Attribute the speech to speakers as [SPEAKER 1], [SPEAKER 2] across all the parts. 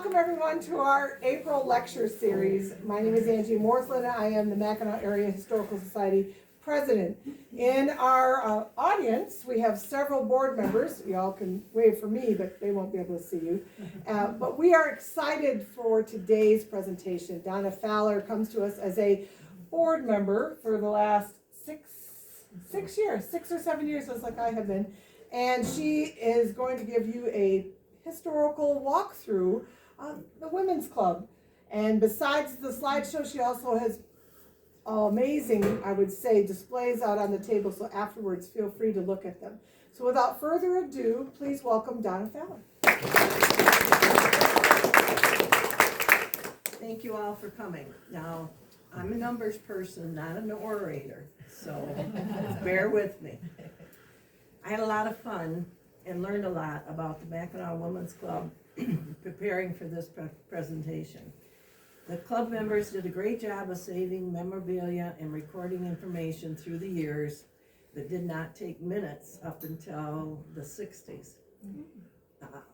[SPEAKER 1] welcome everyone to our April lecture series. My name is Angie Morslin. I am the Mackinaw Area Historical Society president. In our audience, we have several board members. Y'all can wave for me, but they won't be able to see you. But we are excited for today's presentation. Donna Fowler comes to us as a board member for the last six years, 6 or 7 years, just like I have been. And she is going to give you a historical walkthrough of the Women's Club. And besides the slideshow, she also has amazing, I would say, displays out on the table, so afterwards feel free to look at them. So without further ado, please welcome Donna Fowler.
[SPEAKER 2] Thank you all for coming. Now, I'm a numbers person, not an orator, so bear with me. I had a lot of fun and learned a lot about the Mackinaw Women's Club preparing for this presentation. The club members did a great job of saving memorabilia and recording information through the years that did not take minutes up until the 60s. There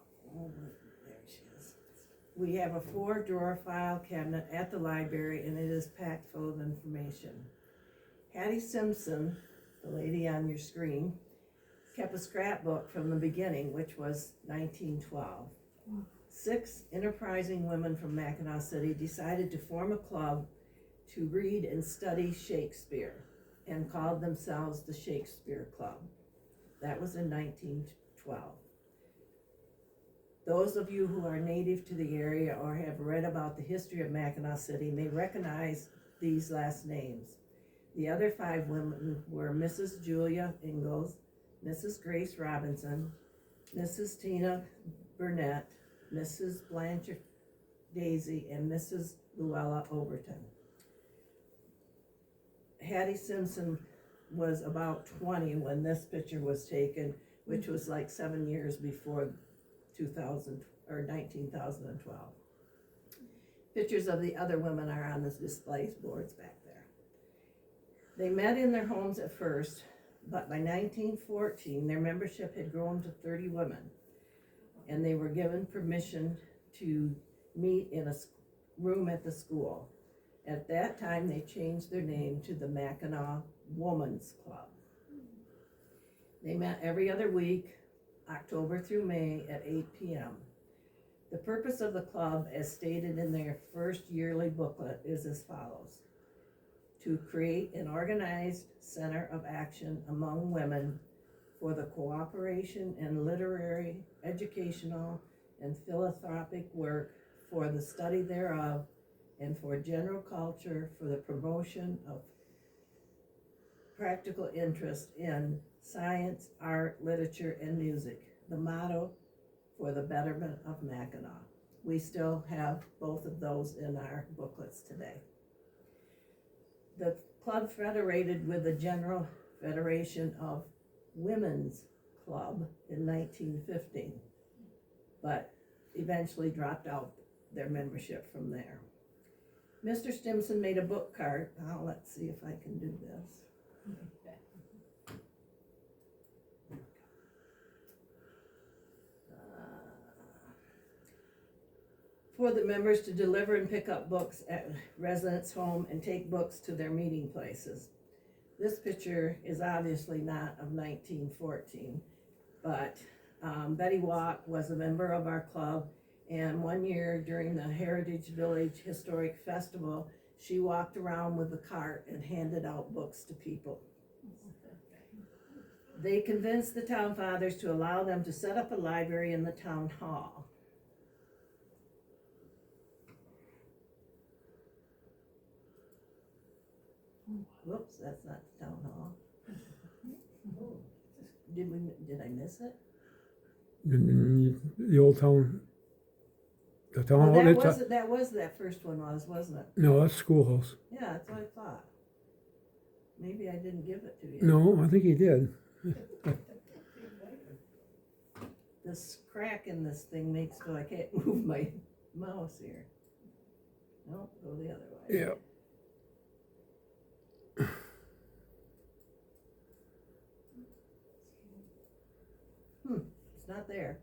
[SPEAKER 2] she is. We have a 4-drawer file cabinet at the library, and it is packed full of information. Hattie Simpson, the lady on your screen, kept a scrapbook from the beginning, which was 1912. 6 enterprising women from Mackinaw City decided to form a club to read and study Shakespeare and called themselves the Shakespeare Club. That was in 1912. Those of you who are native to the area or have read about the history of Mackinaw City may recognize these last names. The other 5 women were Mrs. Julia Ingalls, Mrs. Grace Robinson, Mrs. Tina Burnett, Mrs. Blanchard Daisy, and Mrs. Luella Overton. Hattie Simpson was about 20 when this picture was taken, which was like 7 years before 1912. Pictures of the other women are on the display boards back there. They met in their homes at first, but by 1914, their membership had grown to 30 women, and they were given permission to meet in a room at the school. At that time, they changed their name to the Mackinaw Women's Club. They met every other week, October through May at 8 p.m. The purpose of the club, as stated in their first yearly booklet, is as follows: to create an organized center of action among women for the cooperation and literary, educational, and philanthropic work, for the study thereof, and for general culture, for the promotion of practical interest in science, art, literature, and music. The motto: for the betterment of Mackinaw. We still have both of those in our booklets today. The club federated with the General Federation of Women's Club in 1915, but eventually dropped out their membership from there. Mr. Stimson made a book card. Now let's see if I can do this. For the members to deliver and pick up books at residents' home and take books to their meeting places. This picture is obviously not of 1914, but Betty Walk was a member of our club, and one year during the Heritage Village Historic Festival, she walked around with a cart and handed out books to people. They convinced the town fathers to allow them to set up a library in the town hall. Whoops, that's not the town hall. Did I miss it?
[SPEAKER 3] The old town, the town hall.
[SPEAKER 2] That was that first one, wasn't it?
[SPEAKER 3] No, that's schoolhouse.
[SPEAKER 2] Yeah, that's what I thought. Maybe I didn't give it to you.
[SPEAKER 3] No, I think he did.
[SPEAKER 2] This crack in this thing makes so I can't move my mouse here. No, go the other way.
[SPEAKER 3] Yeah.
[SPEAKER 2] It's not there.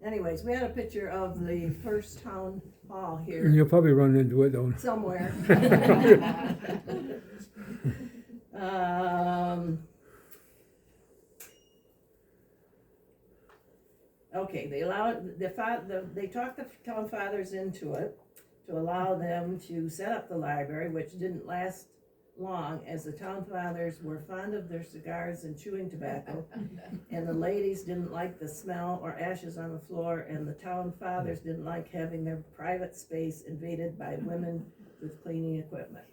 [SPEAKER 2] Anyways, we had a picture of the first town hall
[SPEAKER 3] And
[SPEAKER 2] here
[SPEAKER 3] you'll probably run into it though.
[SPEAKER 2] somewhere. Okay, they allowed, they talked the town fathers into it to allow them to set up the library, which didn't last long, as the town fathers were fond of their cigars and chewing tobacco, and the ladies didn't like the smell or ashes on the floor, and the town fathers didn't like having their private space invaded by women with cleaning equipment.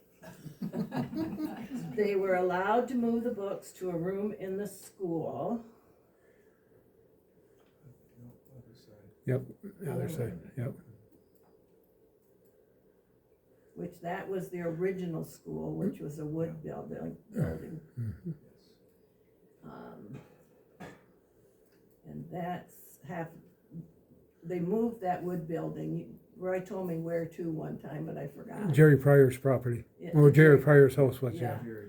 [SPEAKER 2] They were allowed to move the books to a room in the school.
[SPEAKER 3] Yep, the other side, yep.
[SPEAKER 2] Which that was the original school, which was a wood building.
[SPEAKER 3] Mhm.
[SPEAKER 2] And that's they moved that wood building. Roy told me where to one time, but I forgot.
[SPEAKER 3] Jerry Pryor's property,
[SPEAKER 2] Yeah,
[SPEAKER 3] or
[SPEAKER 2] to
[SPEAKER 3] Jerry Pryor's house was,
[SPEAKER 2] Yeah.
[SPEAKER 3] yeah.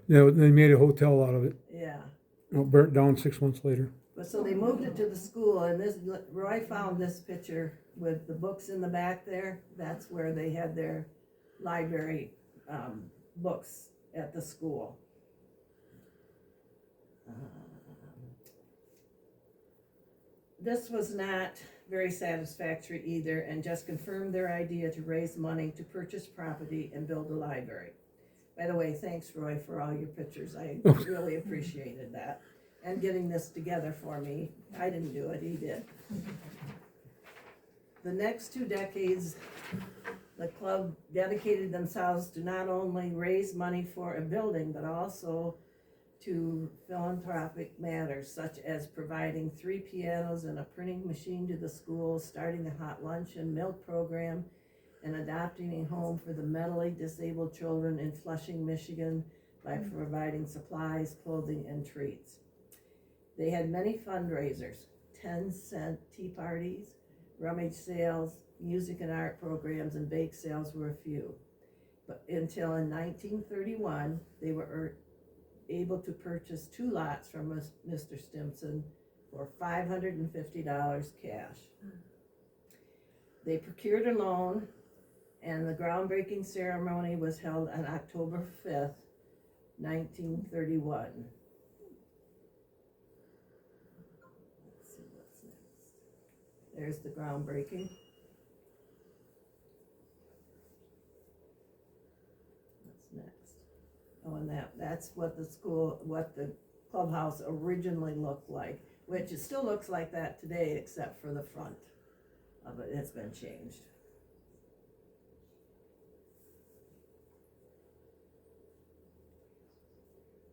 [SPEAKER 3] Yeah, they made a hotel out of it.
[SPEAKER 2] Yeah.
[SPEAKER 3] It burnt down 6 months later.
[SPEAKER 2] But so they moved it to the school, and this, Roy found this picture with the books in the back there. That's where they had their library, books at the school. This was not very satisfactory either, and just confirmed their idea to raise money to purchase property and build a library. By the way, thanks, Roy, for all your pictures. I really appreciated that. And getting this together for me. I didn't do it, he did. The next 2 decades, the club dedicated themselves to not only raise money for a building, but also to philanthropic matters, such as providing 3 pianos and a printing machine to the school, starting a hot lunch and milk program, and adopting a home for the mentally disabled children in Flushing, Michigan, by providing supplies, clothing, and treats. They had many fundraisers, 10-cent tea parties, rummage sales, music and art programs, and bake sales were a few. But until in 1931, they were able to purchase 2 lots from Mr. Stimson for $550 cash. They procured a loan, and the groundbreaking ceremony was held on October 5th, 1931. Let's see what's next. There's the groundbreaking. What's next? Oh, and that's what the clubhouse originally looked like, which it still looks like that today, except for the front of it. It's been changed.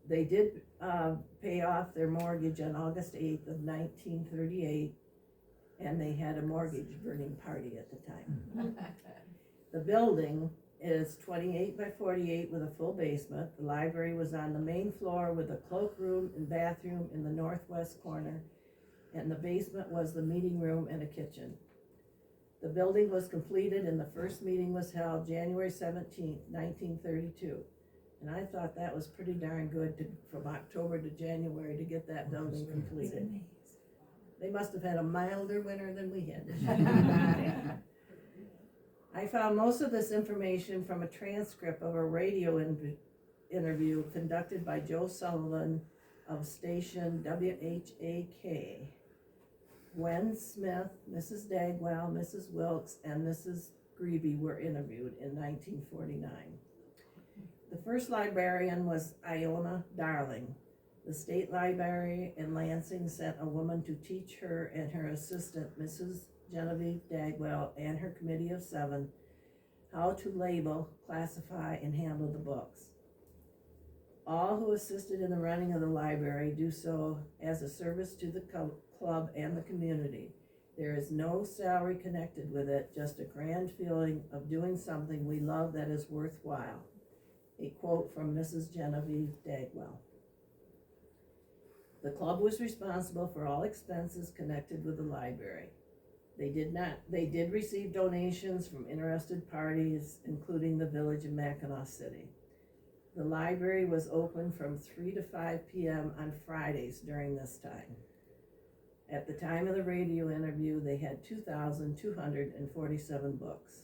[SPEAKER 2] They did pay off their mortgage on August 8th of 1938, and they had a mortgage burning party at the time. The building is 28 by 48 with a full basement. The library was on the main floor with a cloakroom and bathroom in the northwest corner, and the basement was the meeting room and a kitchen. The building was completed and the first meeting was held January 17th, 1932. And I thought that was pretty darn good from October to January to get that building completed. They must have had a milder winter than we had this year. I found most of this information from a transcript of a radio interview conducted by Joe Sullivan of station WHAK. Gwen Smith, Mrs. Dagwell, Mrs. Wilkes, and Mrs. Greeby were interviewed in 1949. The first librarian was Iona Darling. The state library in Lansing sent a woman to teach her and her assistant, Mrs. Genevieve Dagwell, and her committee of 7 how to label, classify, and handle the books. All who assisted in the running of the library do so as a service to the club and the community. There is no salary connected with it, just a grand feeling of doing something we love that is worthwhile. A quote from Mrs. Genevieve Dagwell. The club was responsible for all expenses connected with the library. They did receive donations from interested parties, including the village of Mackinaw City. The library was open from 3 to 5 p.m. on Fridays during this time. At the time of the radio interview, they had 2,247 books.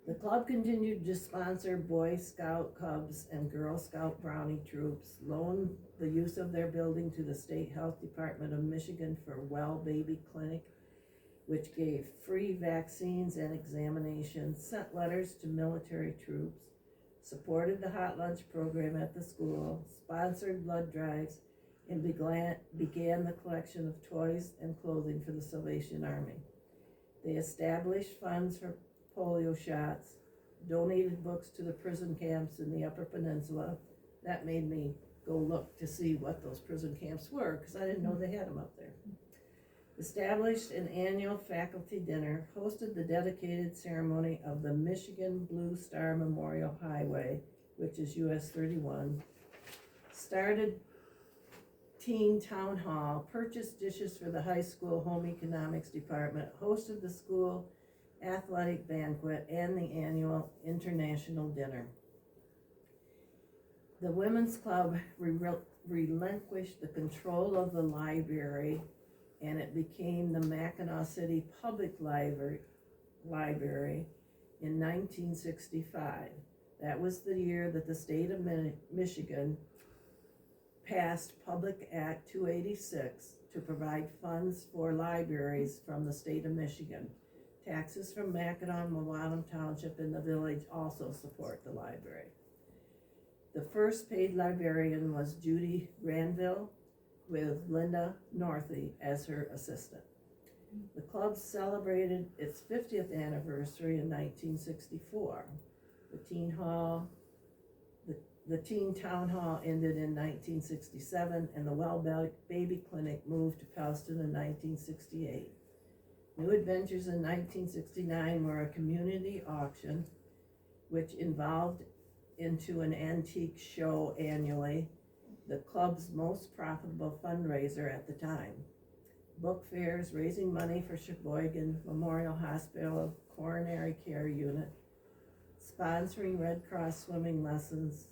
[SPEAKER 2] The club continued to sponsor Boy Scout Cubs and Girl Scout Brownie troops, loaned the use of their building to the State Health Department of Michigan for Well Baby Clinic, which gave free vaccines and examinations, sent letters to military troops, supported the hot lunch program at the school, sponsored blood drives, and began the collection of toys and clothing for the Salvation Army. They established funds for polio shots, donated books to the prison camps in the Upper Peninsula. That made me go look to see what those prison camps were, because I didn't know they had them up there. Established an annual faculty dinner, hosted the dedicated ceremony of the Michigan Blue Star Memorial Highway, which is US 31, started teen town hall, purchased dishes for the high school home economics department, hosted the school athletic banquet, and the annual international dinner. The Women's Club relinquished the control of the library, and it became the Mackinaw City Public Library in 1965. That was the year that the state of Michigan passed Public Act 286 to provide funds for libraries from the state of Michigan. Taxes from Mackinaw and Mawanam Township in the village also support the library. The first paid librarian was Judy Granville, with Linda Northey as her assistant. The club celebrated its 50th anniversary in 1964. The teen town hall ended in 1967, and the Well Baby Clinic moved to Pellston in 1968. New adventures in 1969 were a community auction, which evolved into an antique show annually, the club's most profitable fundraiser at the time. Book fairs, raising money for Sheboygan Memorial Hospital Coronary Care Unit, sponsoring Red Cross swimming lessons,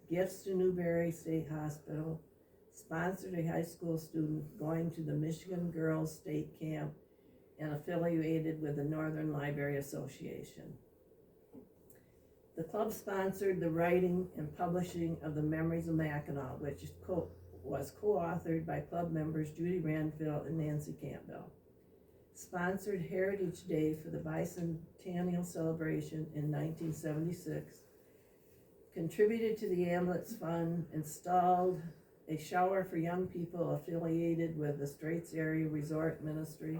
[SPEAKER 2] gifts to Newberry State Hospital, sponsored a high school student going to the Michigan Girls State Camp, and affiliated with the Northern Library Association. The club sponsored the writing and publishing of the Memories of Mackinaw, which was co-authored by club members Judy Randville and Nancy Campbell. Sponsored Heritage Day for the bicentennial celebration in 1976. Contributed to the ambulance fund, installed a shower for young people affiliated with the Straits Area Resort Ministry,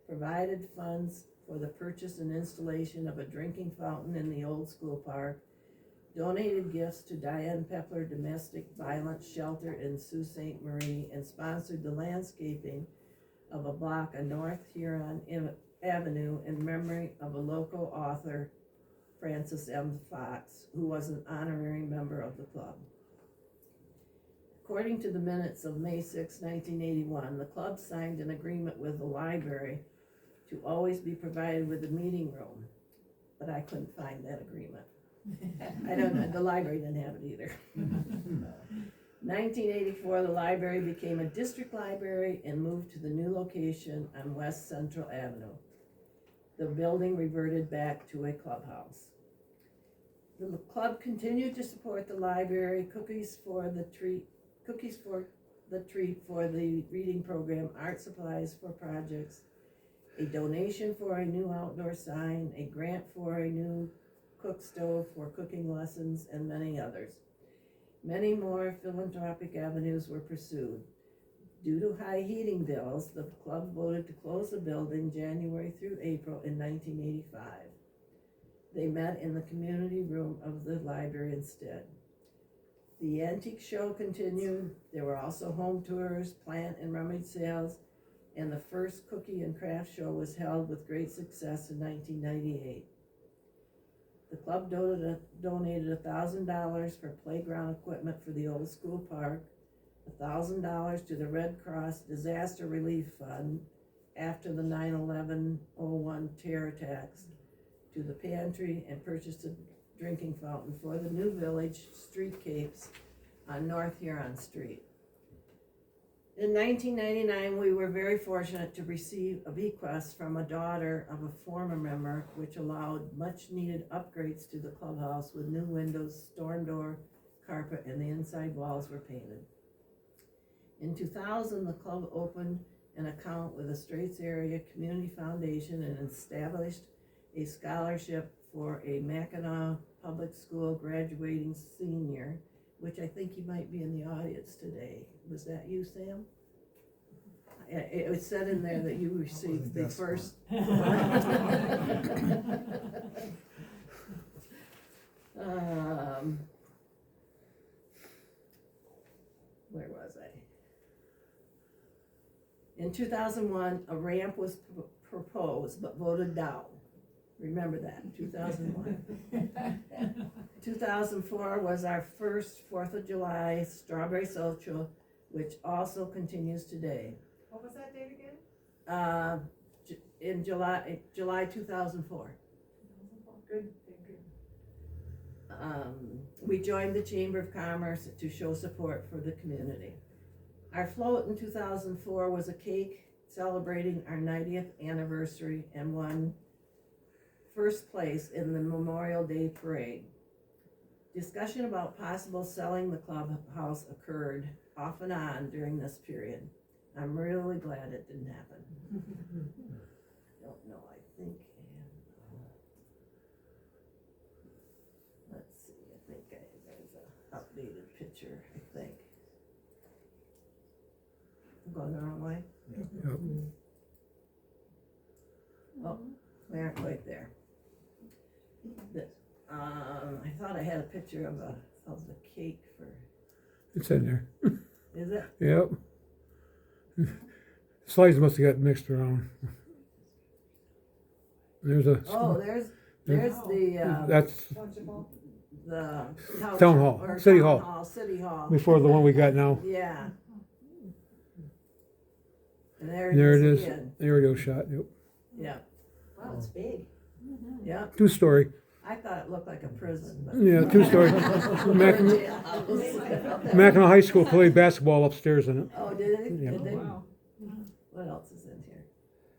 [SPEAKER 2] provided funds for the purchase and installation of a drinking fountain in the old school park, donated gifts to Diane Pepler Domestic Violence Shelter in Sault Ste. Marie, and sponsored the landscaping of a block on North Huron Avenue in memory of a local author, Francis M. Fox, who was an honorary member of the club. According to the minutes of May 6, 1981, the club signed an agreement with the library to always be provided with a meeting room, but I couldn't find that agreement. I don't know, the library didn't have it either. 1984, the library became a district library and moved to the new location on West Central Avenue. The building reverted back to a clubhouse. The club continued to support the library, cookies for the treat for the reading program, art supplies for projects, a donation for a new outdoor sign, a grant for a new cook stove for cooking lessons, and many others. Many more philanthropic avenues were pursued. Due to high heating bills, the club voted to close the building January through April in 1985. They met in the community room of the library instead. The antique show continued. There were also home tours, plant and rummage sales, and the first cookie and craft show was held with great success in 1998. The club donated $1,000 for playground equipment for the old school park, $1,000 to the Red Cross Disaster Relief Fund after the 9/11/01 terror attacks, to the pantry, and purchased a drinking fountain for the new village streetcapes on North Huron Street. In 1999, we were very fortunate to receive a bequest from a daughter of a former member, which allowed much-needed upgrades to the clubhouse with new windows, storm door, carpet, and the inside walls were painted. In 2000, the club opened an account with the Straits Area Community Foundation and established a scholarship for a Mackinaw Public School graduating senior, which I think you might be in the audience today. Was that you, Sam? It was said in there that you received the first. Where was I? In 2001, a ramp was proposed but voted down. Remember that, in 2001. 2004 was our first 4th of July Strawberry Social, which also continues today.
[SPEAKER 1] What was that date again?
[SPEAKER 2] In July 2004.
[SPEAKER 1] Good.
[SPEAKER 2] We joined the Chamber of Commerce to show support for the community. Our float in 2004 was a cake celebrating our 90th anniversary and won first place in the Memorial Day Parade. Discussion about possible selling the clubhouse occurred off and on during this period. I'm really glad it didn't happen. Don't know, I think, let's see, I think there's an updated picture, I think. I'm going the wrong way?
[SPEAKER 3] Yep.
[SPEAKER 2] Oh, we aren't quite there. I thought I had a picture of the cake for,
[SPEAKER 3] It's in there.
[SPEAKER 2] is it?
[SPEAKER 3] Yep. Slides must have got mixed around. There's a.
[SPEAKER 2] Oh, there's the,
[SPEAKER 3] That's
[SPEAKER 2] the.
[SPEAKER 3] Town hall,
[SPEAKER 2] or
[SPEAKER 3] City
[SPEAKER 2] town
[SPEAKER 3] hall.
[SPEAKER 2] City hall.
[SPEAKER 3] before the one we got now.
[SPEAKER 2] Yeah. And there
[SPEAKER 3] There
[SPEAKER 2] it
[SPEAKER 3] it
[SPEAKER 2] is
[SPEAKER 3] is.
[SPEAKER 2] again.
[SPEAKER 3] Aerial shot. Yep.
[SPEAKER 2] Yeah,
[SPEAKER 4] Wow, it's big.
[SPEAKER 2] yeah.
[SPEAKER 3] 2-story.
[SPEAKER 2] I thought it looked like a prison, but.
[SPEAKER 3] Yeah, 2-story. Mackinaw High School played basketball upstairs in it.
[SPEAKER 2] Oh, did they?
[SPEAKER 3] Yeah.
[SPEAKER 2] Did they?
[SPEAKER 4] Wow.
[SPEAKER 2] What else is in here?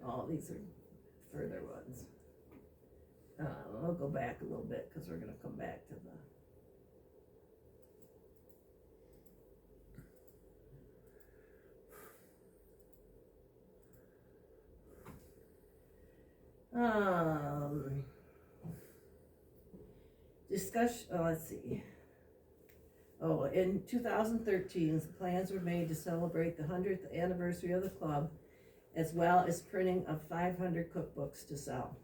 [SPEAKER 2] Oh, these are further ones. We'll go back a little bit, cause we're gonna come back to the. Discussion, let's see. Oh, in 2013, plans were made to celebrate the 100th anniversary of the club, as well as printing of 500 cookbooks to sell.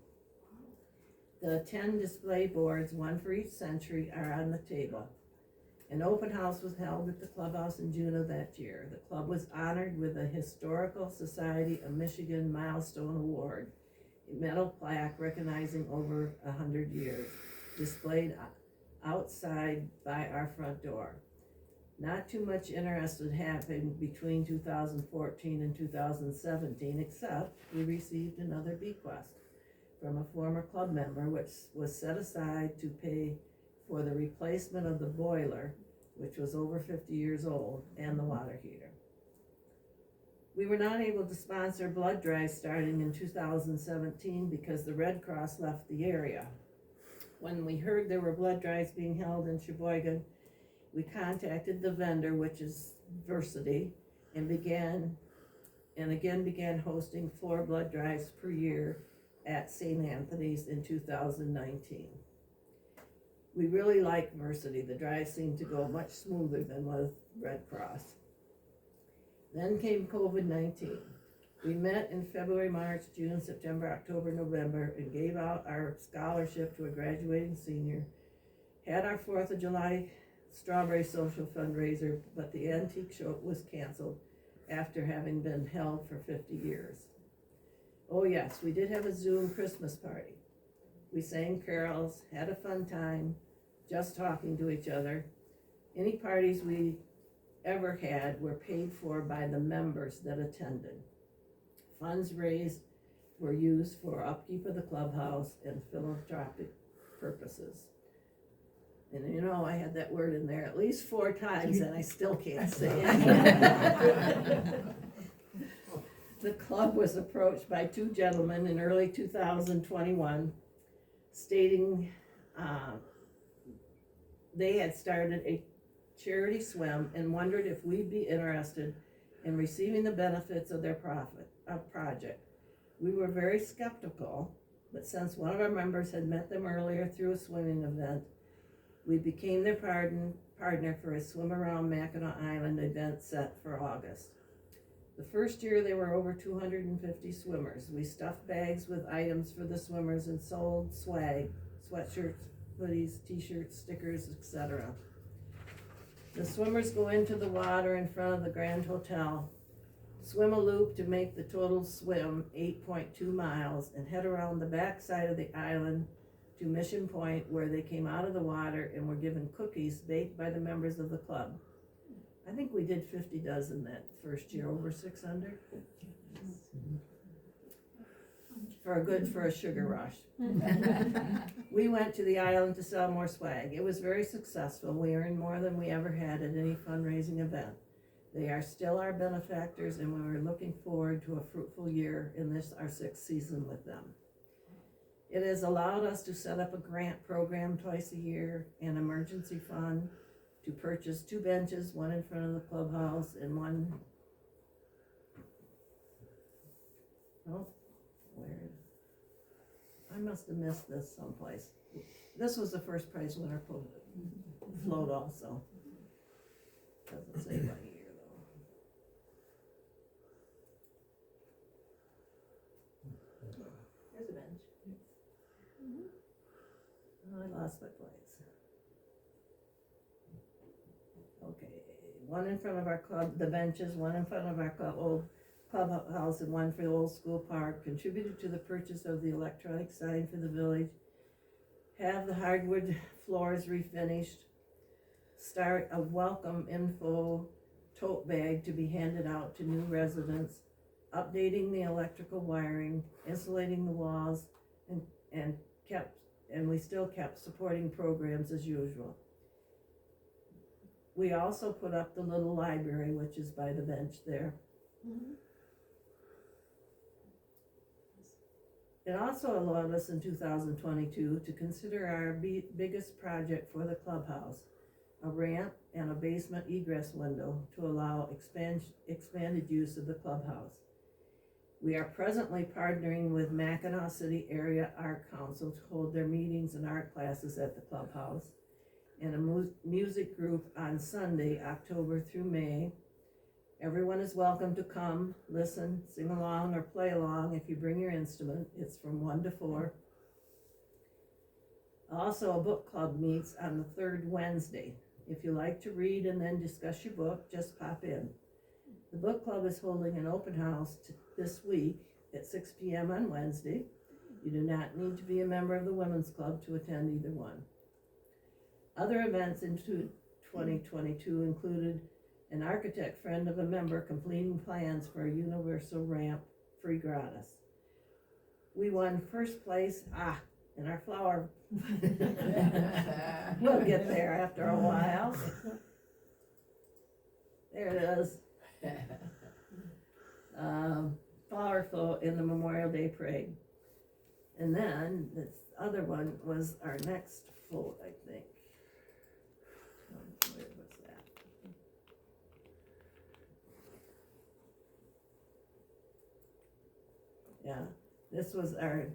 [SPEAKER 2] The 10 display boards, one for each century, are on the table. An open house was held at the clubhouse in June of that year. The club was honored with the Historical Society of Michigan Milestone Award, a metal plaque recognizing over 100 years, displayed outside by our front door. Not too much interested happened between 2014 and 2017, except we received another bequest from a former club member, which was set aside to pay for the replacement of the boiler, which was over 50 years old, and the water heater. We were not able to sponsor blood drives starting in 2017 because the Red Cross left the area. When we heard there were blood drives being held in Sheboygan, we contacted the vendor, which is Versity, and began hosting 4 blood drives per year at St. Anthony's in 2019. We really like Versity. The drives seem to go much smoother than with Red Cross. Then came COVID-19. We met in February, March, June, September, October, November, and gave out our scholarship to a graduating senior, had our 4th of July Strawberry Social fundraiser, but the antique show was canceled after having been held for 50 years. Oh yes, we did have a Zoom Christmas party. We sang carols, had a fun time, just talking to each other. Any parties we ever had were paid for by the members that attended. Funds raised were used for upkeep of the clubhouse and philanthropic purposes. And you know, I had that word in there at least 4 times and I still can't say it. The club was approached by 2 gentlemen in early 2021 stating they had started a charity swim and wondered if we'd be interested in receiving the benefits of their project. We were very skeptical, but since one of our members had met them earlier through a swimming event, we became their partner for a swim around Mackinaw Island event set for August. The first year there were over 250 swimmers. We stuffed bags with items for the swimmers and sold swag, sweatshirts, hoodies, t-shirts, stickers, etc. The swimmers go into the water in front of the Grand Hotel, swim a loop to make the total swim 8.2 miles, and head around the back side of the island to Mission Point, where they came out of the water and were given cookies baked by the members of the club. I think we did 50 dozen that first year, over 600. For a sugar rush. We went to the island to sell more swag. It was very successful. We earned more than we ever had at any fundraising event. They are still our benefactors, and we are looking forward to a fruitful year in this, our 6th season with them. It has allowed us to set up a grant program twice a year, an emergency fund, to purchase 2 benches, one in front of the clubhouse and one, oh, where, I must have missed this someplace. This was the first prize winner float also. Doesn't say what year though. There's a bench. Oh, I lost my place. Okay, one in front of our club, the benches, one in front of our old clubhouse and one for the old school park. Contributed to the purchase of the electronic sign for the village. Have the hardwood floors refinished. Start a welcome info tote bag to be handed out to new residents. Updating the electrical wiring, insulating the walls, and we still kept supporting programs as usual. We also put up the little library, which is by the bench there. Mm-hmm. It also allowed us in 2022 to consider our biggest project for the clubhouse, a ramp and a basement egress window to allow expanded use of the clubhouse. We are presently partnering with Mackinaw City Area Art Council to hold their meetings and art classes at the clubhouse, and a music group on Sunday, October through May. Everyone is welcome to come, listen, sing along, or play along if you bring your instrument. It's from 1 to 4. Also, a book club meets on the 3rd Wednesday. If you like to read and then discuss your book, just pop in. The book club is holding an open house this week at 6 p.m. on Wednesday. You do not need to be a member of the women's club to attend either one. Other events in 2022 included an architect friend of a member completing plans for a universal ramp free gratis. We won first place in our flower. We'll get there after a while. There it is. Flower float in the Memorial Day Parade. And then this other one was our next float, I think. Where was that? Yeah, this was our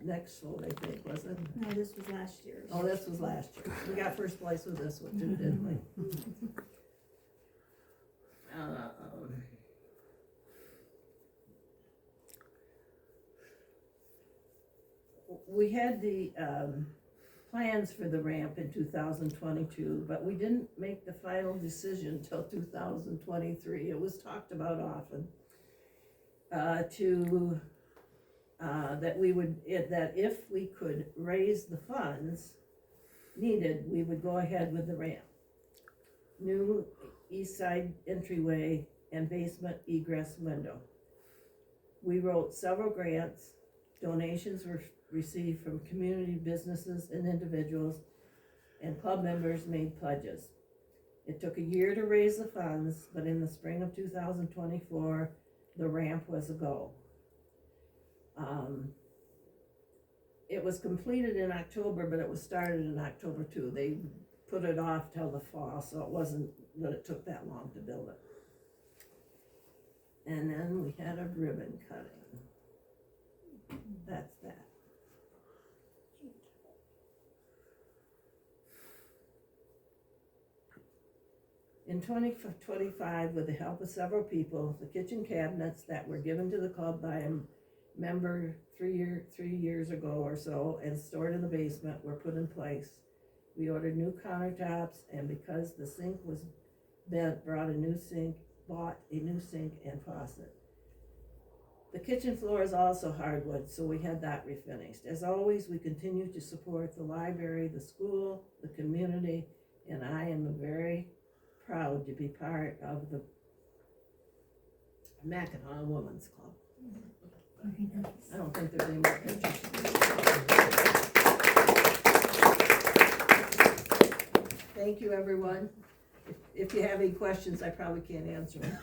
[SPEAKER 2] next float, I think, wasn't it?
[SPEAKER 4] No, this was last year's.
[SPEAKER 2] Oh, this was last year. We got first place with this one too, didn't we? We had the plans for the ramp in 2022, but we didn't make the final decision till 2023. It was talked about often that if we could raise the funds needed, we would go ahead with the ramp. New east side entryway and basement egress window. We wrote several grants. Donations were received from community businesses and individuals, and club members made pledges. It took a year to raise the funds, but in the spring of 2024, the ramp was a go. It was completed in October, but it was started in October too. They put it off till the fall, so it wasn't that it took that long to build it. And then we had a ribbon cutting. That's that. In 2025, with the help of several people, the kitchen cabinets that were given to the club by a member 3 years ago or so and stored in the basement were put in place. We ordered new countertops, and because the sink was bent, bought a new sink and faucet. The kitchen floor is also hardwood, so we had that refinished. As always, we continue to support the library, the school, the community, and I am very proud to be part of the Mackinaw Women's Club. I don't think there's any more pictures. Thank you, everyone. If you have any questions, I probably can't answer them.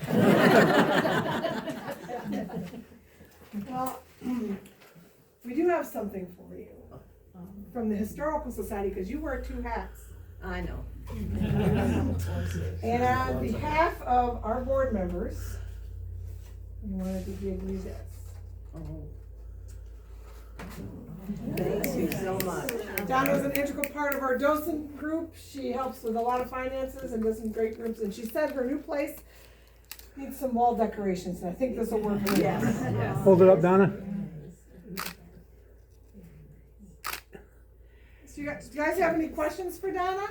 [SPEAKER 1] Well, we do have something for you from the Historical Society, because you wear 2 hats.
[SPEAKER 2] I know.
[SPEAKER 1] And on behalf of our board members, we wanted to give you this.
[SPEAKER 2] Oh. Thank you so much.
[SPEAKER 1] Donna is an integral part of our docent group. She helps with a lot of finances and does some great groups, and she said her new place needs some wall decorations, and I think this will work really well.
[SPEAKER 2] Yes.
[SPEAKER 3] Hold it up, Donna.
[SPEAKER 1] So do you guys have any questions for Donna?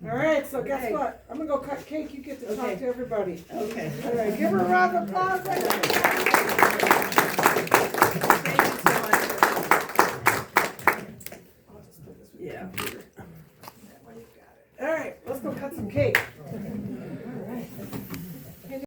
[SPEAKER 1] All right, so guess what? I'm gonna go cut cake, you get to talk
[SPEAKER 2] Okay.
[SPEAKER 1] to everybody.
[SPEAKER 2] Okay.
[SPEAKER 1] All right, give her a round of applause.
[SPEAKER 2] Thank you so much. Yeah.
[SPEAKER 1] All right, let's go cut some cake.